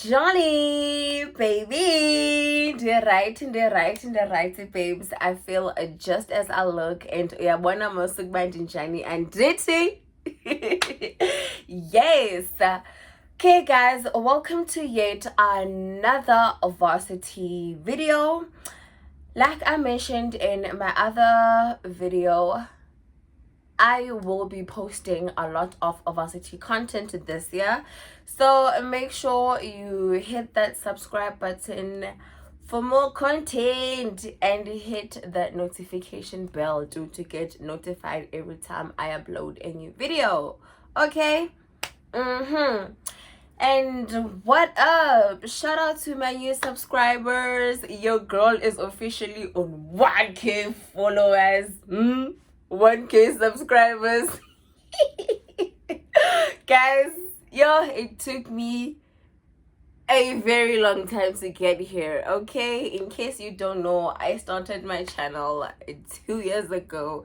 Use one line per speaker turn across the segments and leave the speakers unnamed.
Johnny, baby. The right, babes. I feel just as I look, and yeah, one of my Johnny and Ditty. Yes. Okay, guys, welcome to yet another Varsity video. Like I mentioned in my other video, I will be posting a lot of Varsity content this year, so make sure you hit that subscribe button for more content and hit that notification bell to get notified every time I upload a new video. Okay. And what up? Shout out to my new subscribers. Your girl is officially on 1K followers. 1K subscribers. Guys, it took me a very long time to get here. Okay, in case you don't know, I started my channel 2 years ago.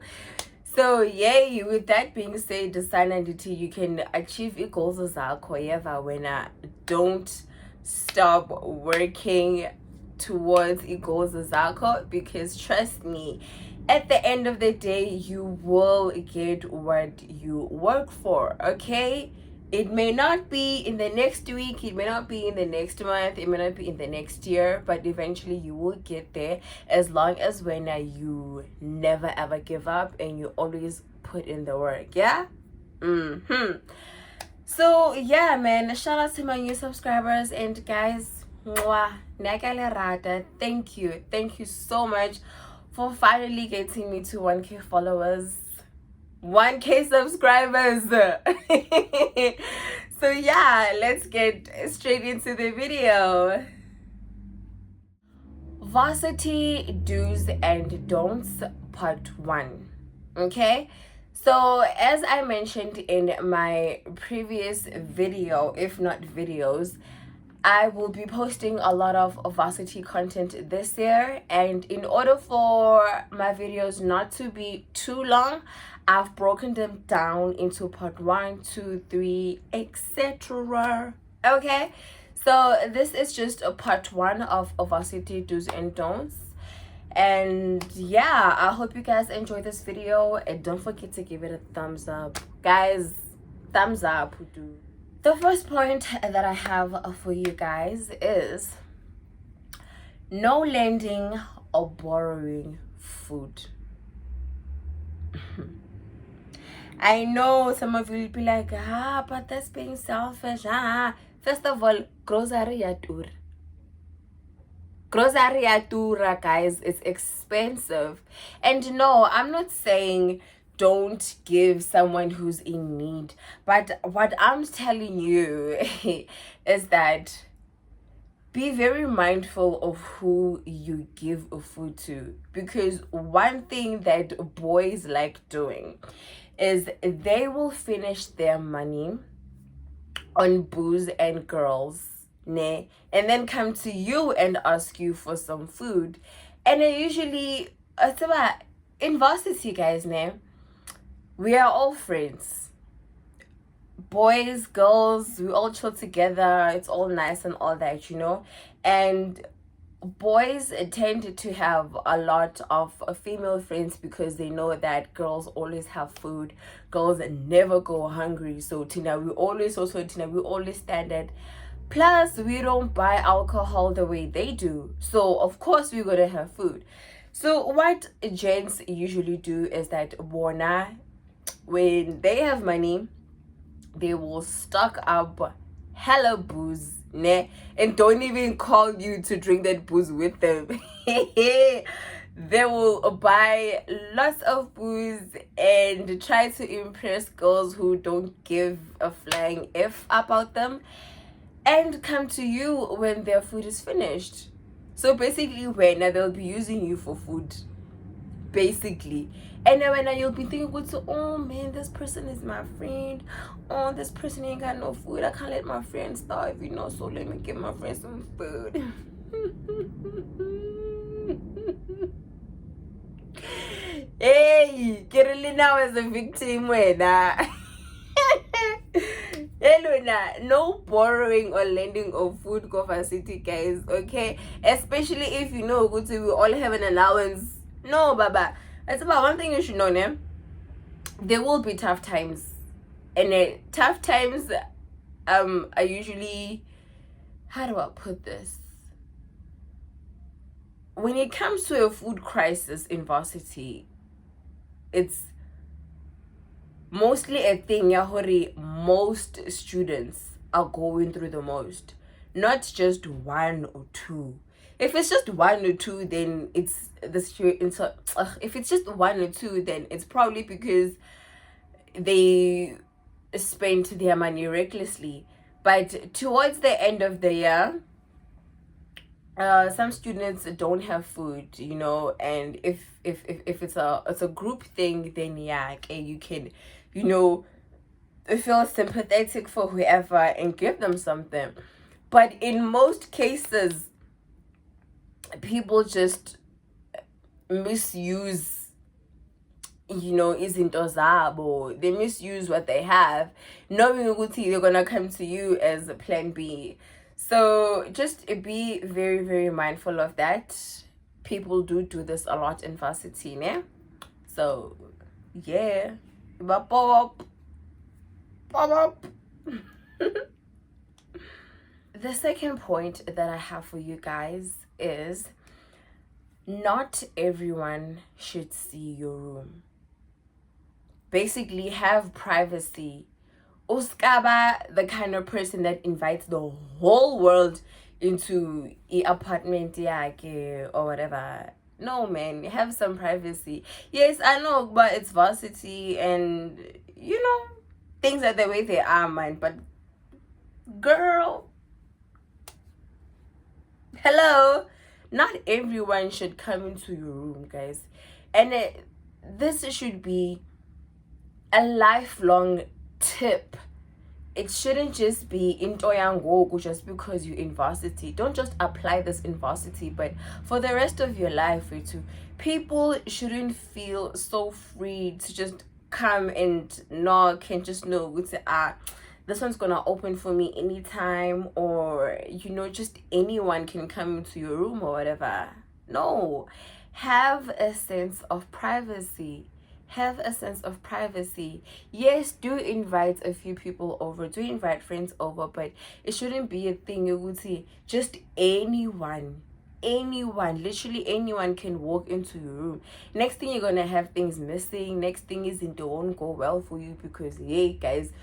So yay, with that being said, you can achieve your goals zakho when I don't stop working towards your goals zakho, because trust me, at the end of the day you will get what you work for. Okay, it may not be in the next week, it may not be in the next month, it may not be in the next year, but eventually you will get there, as long as when you never ever give up and you always put in the work. Yeah. So yeah, man, shout out to my new subscribers, and guys, thank you so much for finally getting me to 1K followers, 1K subscribers. So yeah, let's get straight into the video. Varsity do's and don'ts part 1. Okay, so as I mentioned in my previous video, if not videos, I will be posting a lot of Varsity content this year, and in order for my videos not to be too long, I've broken them down into part 1, 2, 3, etc. Okay, so this is just a part 1 of Varsity do's and don'ts. And yeah, I hope you guys enjoy this video, and don't forget to give it a thumbs up, guys. Thumbs up. The first point that I have for you guys is no lending or borrowing food. I know some of you will be like, but that's being selfish. First of all, grocery yatura. Grocery yatura, guys. It's expensive. And no, I'm not saying don't give someone who's in need, but what I'm telling you is that be very mindful of who you give food to, because one thing that boys like doing is they will finish their money on booze and girls, and then come to you and ask you for some food. And I usually in Varsity, guys, we are all friends, boys, girls, we all chill together, it's all nice and all that, and boys tend to have a lot of female friends because they know that girls always have food, girls never go hungry. So we always standard, plus we don't buy alcohol the way they do, so of course we're gonna have food. So what gents usually do is that when they have money, they will stock up hella booze, and don't even call you to drink that booze with them. They will buy lots of booze and try to impress girls who don't give a flying F about them, and come to you when their food is finished. So basically, when they'll be using you for food, basically. And then when you'll be thinking, oh man, this person is my friend. Oh, this person ain't got no food. I can't let my friend starve, so let me give my friend some food. Hey, Kirili now is a victim when Eluna, no borrowing or lending of food go Varsity, guys, okay? Especially if you know we all have an allowance. No, Baba. That's about one thing you should know, ne? There will be tough times. And tough times are usually, how do I put this? When it comes to a food crisis in Varsity, it's mostly a thing yahori most students are going through the most, not just one or two. If it's just one or two, then it's the if it's just one or two, then it's probably because they spent their money recklessly. But towards the end of the year, some students don't have food, and if it's a group thing, then yeah, okay, you can, you know feel sympathetic for whoever and give them something. But in most cases, people just misuse, izinto zabo. They misuse what they have, knowing ukuthi they're gonna come to you as a plan B. So just be very, very mindful of that. People do this a lot in Varsity, ne? So yeah, pop up. The second point that I have for you guys is not everyone should see your room. Basically, have privacy. Uskaba, the kind of person that invites the whole world into a apartment or whatever. No, man, have some privacy. Yes, I know, but it's Varsity, and things are the way they are, man. But girl, hello, not everyone should come into your room, guys. And this should be a lifelong tip. It shouldn't just be in Toyangoku just because you're in Varsity. Don't just apply this in Varsity, but for the rest of your life too. People shouldn't feel so free to just come and knock and just know this one's gonna open for me anytime, or just anyone can come into your room or whatever. No, have a sense of privacy. Yes, do invite a few people over, do invite friends over, but it shouldn't be a thing you would see just anyone, literally anyone can walk into your room. Next thing, you're gonna have things missing. Next thing is it won't go well for you, because hey guys,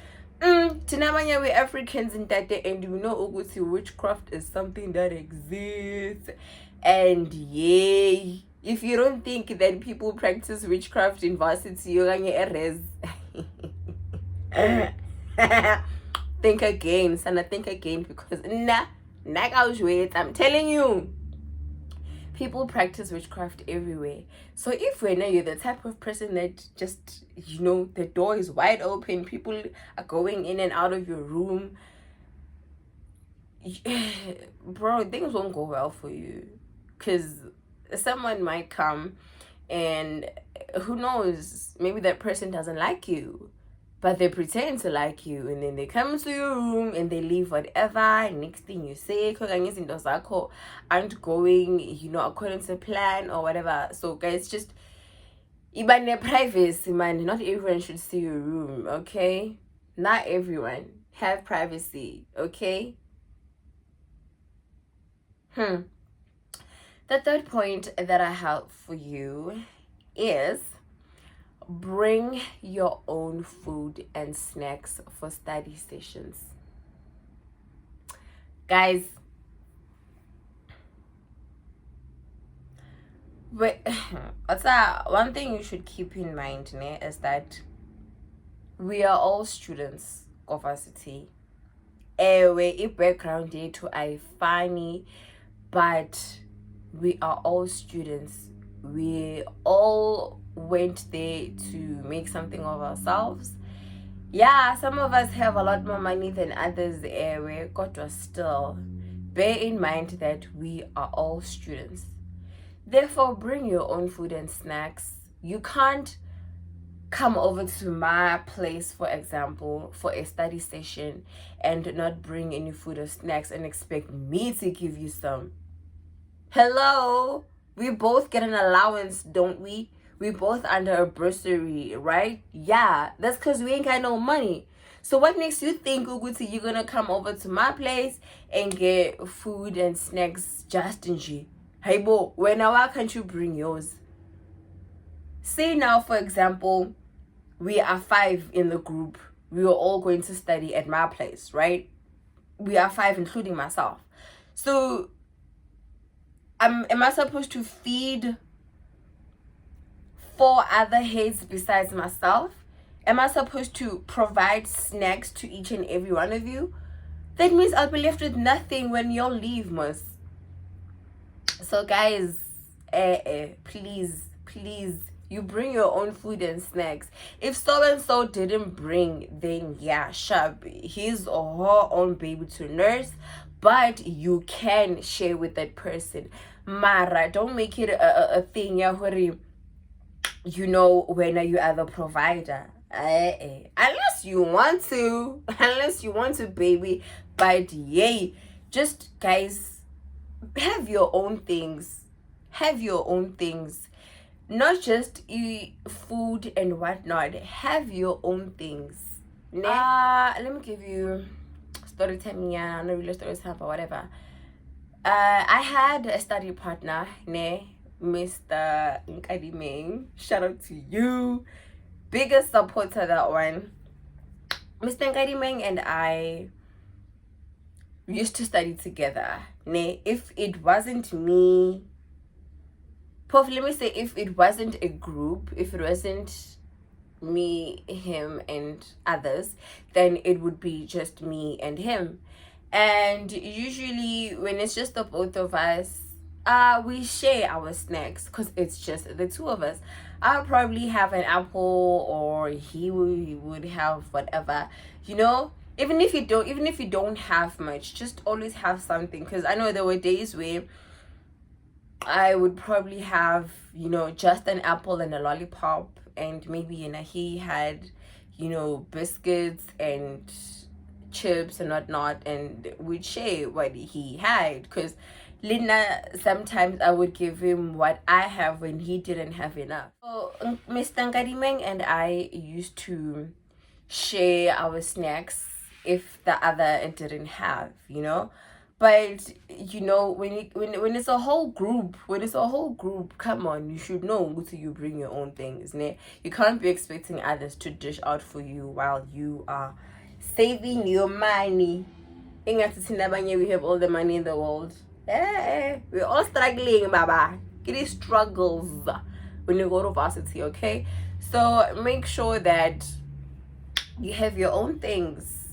Tinamanya, we're Africans in that day, and we know Ugusi witchcraft is something that exists. And yay, if you don't think that people practice witchcraft in Varsity, you're gonna erase. Think again, Sana, think again, because I'm telling you, people practice witchcraft everywhere. So if you're the type of person that just, the door is wide open, people are going in and out of your room, bro, things won't go well for you. Because someone might come, and who knows, maybe that person doesn't like you, but they pretend to like you, and then they come into your room and they leave whatever. Next thing you say, aren't going, according to plan or whatever. So guys, just even their privacy, man. Not everyone should see your room, okay? Not everyone. Have privacy, okay? The third point that I have for you is bring your own food and snacks for study sessions. Guys, one thing you should keep in mind is that we are all students of Varsity. A background to I funny, but we are all students. We all went there to make something of ourselves. Yeah, some of us have a lot more money than others. But still, bear in mind that we are all students. Therefore, bring your own food and snacks. You can't come over to my place, for example, for a study session and not bring any food or snacks and expect me to give you some? Hello? We both get an allowance, don't we? We both under a bursary, right? Yeah, that's because we ain't got no money. So what makes you think, Uguti, you're gonna come over to my place and get food and snacks just in G? Hey, bo, why can't you bring yours? Say now, for example, we are 5 in the group. We are all going to study at my place, right? We are 5, including myself. So, am I supposed to feed 4 other heads besides myself? Am I supposed to provide snacks to each and every one of you? That means I'll be left with nothing when y'all leave, Mus. So guys, please, you bring your own food and snacks. If so and so didn't bring, then yeah, sure, his or her own baby to nurse, but you can share with that person. Mara, don't make it a thing, yeah, you know, when you are the provider. Unless you want to, baby. But yay, just guys, have your own things. Not just eat food and whatnot. Have your own things. Let me give you story time. Yeah, not really story time, but whatever. I had a study partner, Mr. Nkadimeng. Shout out to you. Biggest supporter, that one. Mr. Nkadimeng and I used to study together. If it wasn't me, let me say, if it wasn't a group, if it wasn't me, him, and others, then it would be just me and him. And usually when it's just the both of us, we share our snacks because it's just the two of us. I'll probably have an apple, or he would have whatever, you know. Even if you don't have much, just always have something. Because I know there were days where I would probably have, you know, just an apple and a lollipop, and maybe, you know, he had, you know, biscuits and chips and whatnot, and we'd share what he had. Because Lina, sometimes I would give him what I have when he didn't have enough. So Mr. Nkadimeng and I used to share our snacks if the other didn't have, you know. But you know, when it's a whole group, come on, you should know to you bring your own things. You can't be expecting others to dish out for you while you are saving your money. We have all the money in the world. We're all struggling, baba. It is struggles when you go to varsity, okay? So make sure that you have your own things,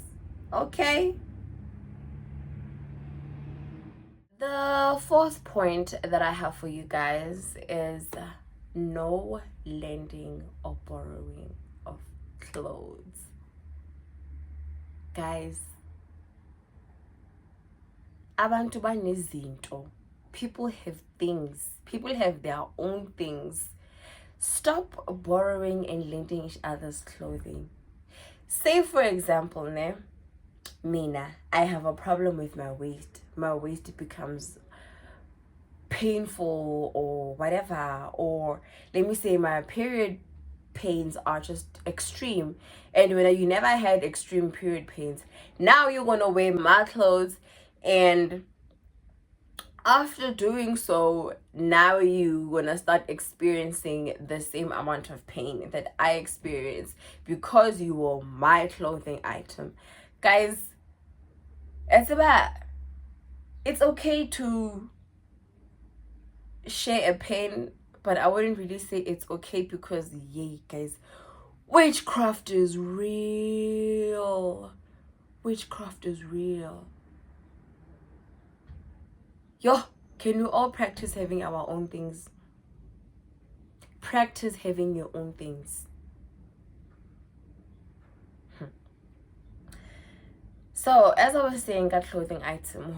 okay? The 4th point that I have for you guys is no lending or borrowing of clothes. Guys, abantu banezinto. People have things. People have their own things. Stop borrowing and lending each other's clothing. Say, for example, Mina, I have a problem with my waist. My waist becomes painful or whatever. Or let me say my period pains are just extreme. And when you never had extreme period pains, now you're going to wear my clothes, and after doing so, now you're gonna start experiencing the same amount of pain that I experienced because you wore my clothing item. Guys, it's okay to share a pain, but I wouldn't really say it's okay, because yay, guys, witchcraft is real. Yo, can we all practice having our own things? Practice having your own things. So, as I was saying, that clothing item,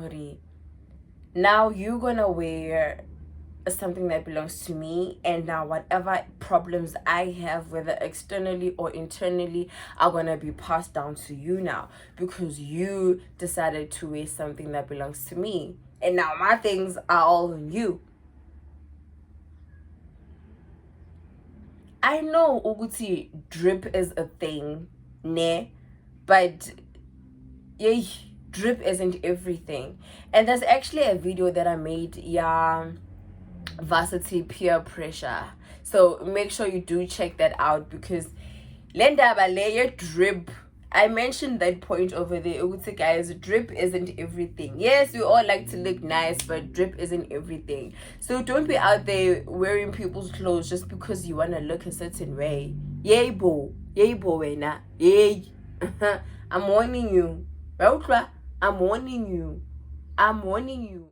now you're gonna wear something that belongs to me, and now whatever problems I have, whether externally or internally, are gonna be passed down to you now, because you decided to waste something that belongs to me, and now my things are all on you. I know Uguti drip is a thing, ne, but yeah, drip isn't everything. And there's actually a video that I made, yeah, Varsity peer pressure. So make sure you do check that out, because Lenda Balea drip. I mentioned that point over there. Guys, drip isn't everything. Yes, we all like to look nice, but drip isn't everything. So don't be out there wearing people's clothes just because you want to look a certain way. Yay, bo. Yay, bo, wena. Yay. I'm warning you. I'm warning you. I'm warning you.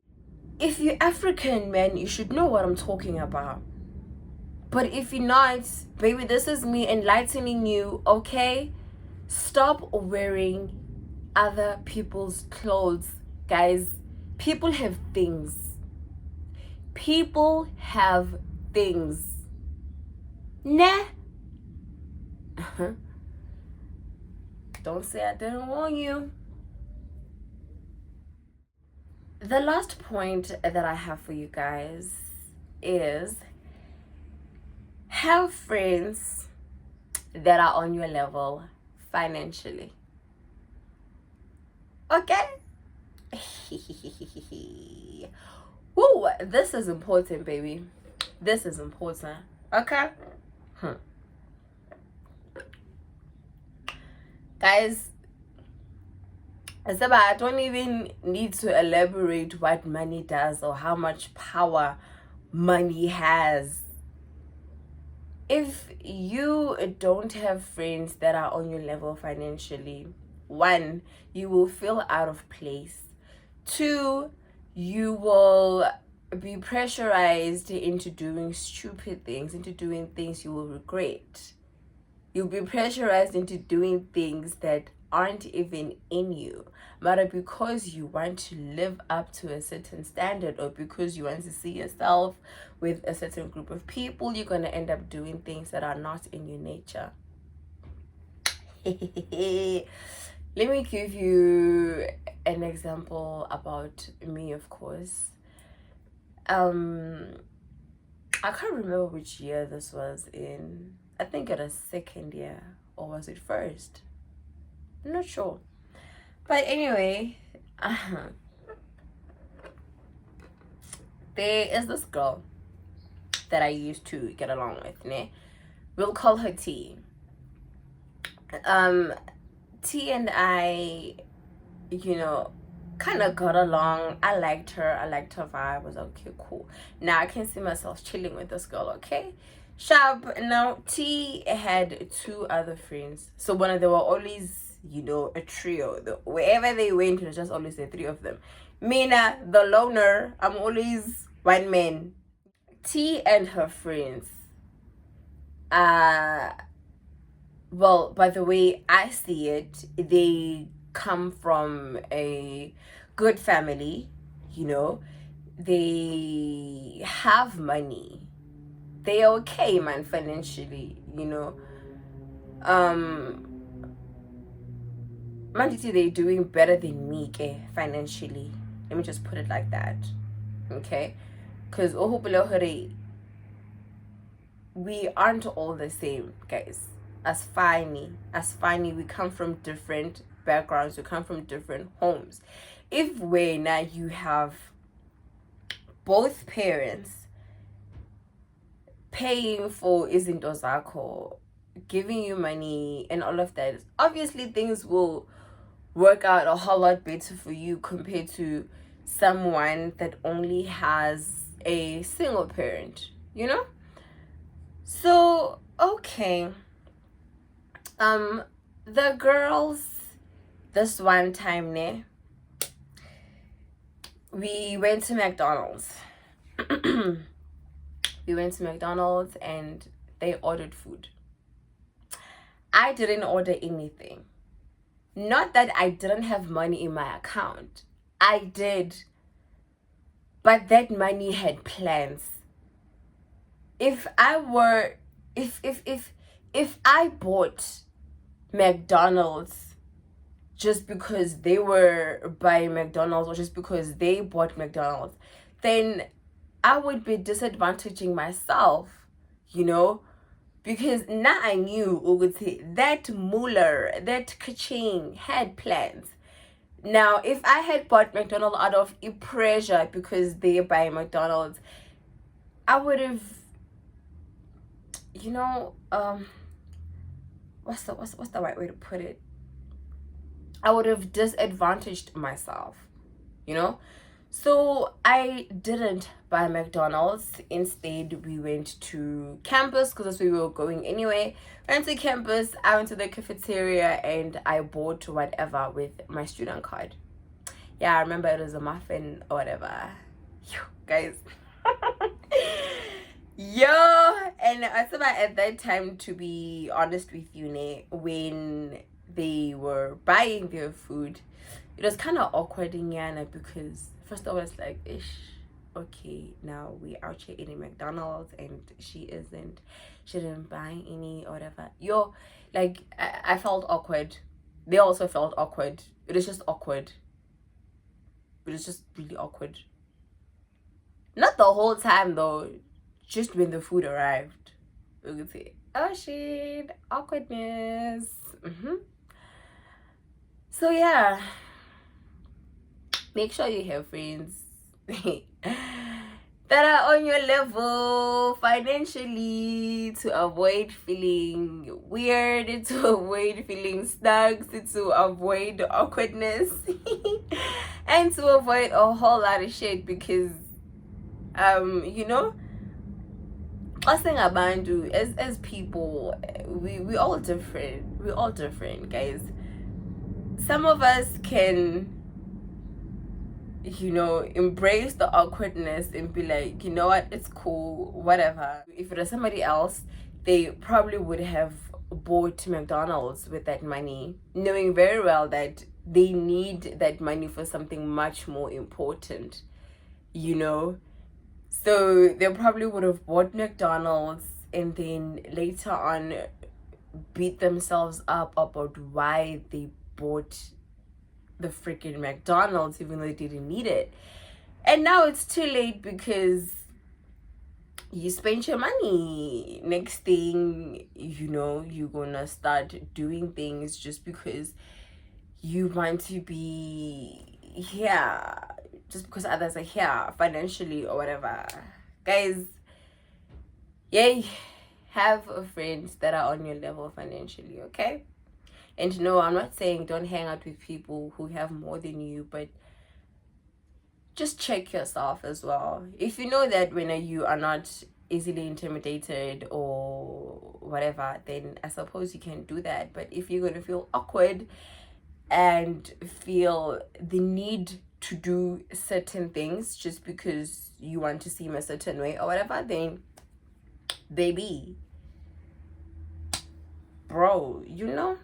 If you're African, man, you should know what I'm talking about. But if you're not, baby, this is me enlightening you, okay? Stop wearing other people's clothes, guys. People have things. People have things. Nah. Don't say I didn't warn you. The last point that I have for you guys is have friends that are on your level financially. Okay? Woo, this is important, baby. This is important. Okay? Guys, I don't even need to elaborate what money does or how much power money has. If you don't have friends that are on your level financially, 1, you will feel out of place. 2, you will be pressurized into doing stupid things, into doing things you will regret. You'll be pressurized into doing things that aren't even in you, but because you want to live up to a certain standard, or because you want to see yourself with a certain group of people, you're going to end up doing things that are not in your nature. Let me give you an example about me, of course. I can't remember which year this was in. I think it was second year, or was it first? I'm not sure. But anyway, there is this girl that I used to get along with, ne? We'll call her T. T and I, kind of got along. I liked her vibe. Was okay, cool. Now I can see myself chilling with this girl, okay? Sharp. Now T had 2 other friends. So when they were always, a trio. Wherever they went, it was just always the 3 of them. Mina, the loner, I'm always one man. T and her friends, well, by the way I see it, they come from a good family, they have money, they're okay, man, financially, Manditi, they're doing better than me, financially. Let me just put it like that, okay? Because we aren't all the same, guys. As funny, we come from different backgrounds, we come from different homes. If when you have both parents paying for izinto zakho, giving you money and all of that, obviously things will work out a whole lot better for you compared to someone that only has a single parent, So, okay. The girls, this one time, we went to McDonald's. We went to McDonald's and they ordered food. I didn't order anything. Not that I didn't have money in my account. I did. But that money had plans. if I were, if I bought McDonald's just because they were buying McDonald's, or just because they bought McDonald's, then I would be disadvantaging myself, you know, because now I knew ukuthi that Muller, that Kaching had plans. Now, if I had bought McDonald's out of pressure because they buy McDonald's, I would have, you know, what's the right way to put it? I would have disadvantaged myself, you know. So I didn't buy McDonald's. Instead, we went to campus because that's where we were going anyway. Went to campus, I went to the cafeteria, and I bought whatever with my student card. Yeah, I remember it was a muffin or whatever. Yo, guys. Yo, and I thought at that time, to be honest with you, when they were buying their food, it was kind of awkward in Yana, because first of all, it's like, ish, okay, now we out here eating McDonald's and she didn't buy any or whatever. Yo, like, I felt awkward. They also felt awkward. It was just awkward. It was just really awkward. Not the whole time though, just when the food arrived. You could say, oh shit, awkwardness. So yeah, make sure you have friends that are on your level financially, to avoid feeling weird, to avoid feeling stuck, to avoid awkwardness, and to avoid a whole lot of shit, because you know, as people, we all different. We're all different, guys. Some of us can, you know, embrace the awkwardness and be like, you know what, it's cool, whatever. If it was somebody else, they probably would have bought McDonald's with that money, knowing very well that they need that money for something much more important, you know. So they probably would have bought McDonald's and then later on beat themselves up about why they bought the freaking McDonald's even though they didn't need it. And now it's too late because you spent your money. Next thing you know, you're gonna start doing things just because you want to be here, just because others are here financially or whatever. Guys, yay, have friends that are on your level financially, okay? And no, I'm not saying don't hang out with people who have more than you, but just check yourself as well. If you know that when you are not easily intimidated or whatever, then I suppose you can do that. But if you're going to feel awkward and feel the need to do certain things just because you want to seem a certain way or whatever, then baby, bro, you know.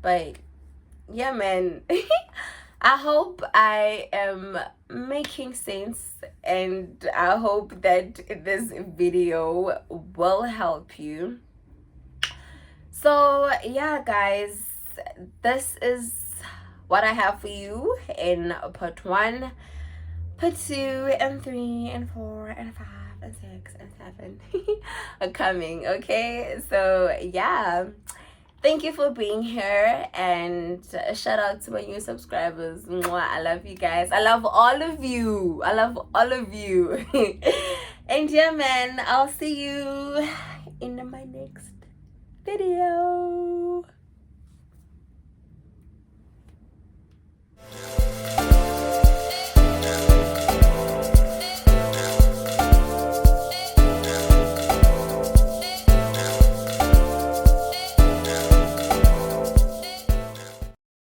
But yeah, man. I hope I am making sense, and I hope that this video will help you. So yeah, guys, this is what I have for you in part 1, part 2, and 3, and 4, and 5, and 6, and 7 are coming, okay? So yeah, thank you for being here, and shout out to my new subscribers. Mwah, I love you guys. I love all of you. I love all of you. And yeah, man, I'll see you in my next video.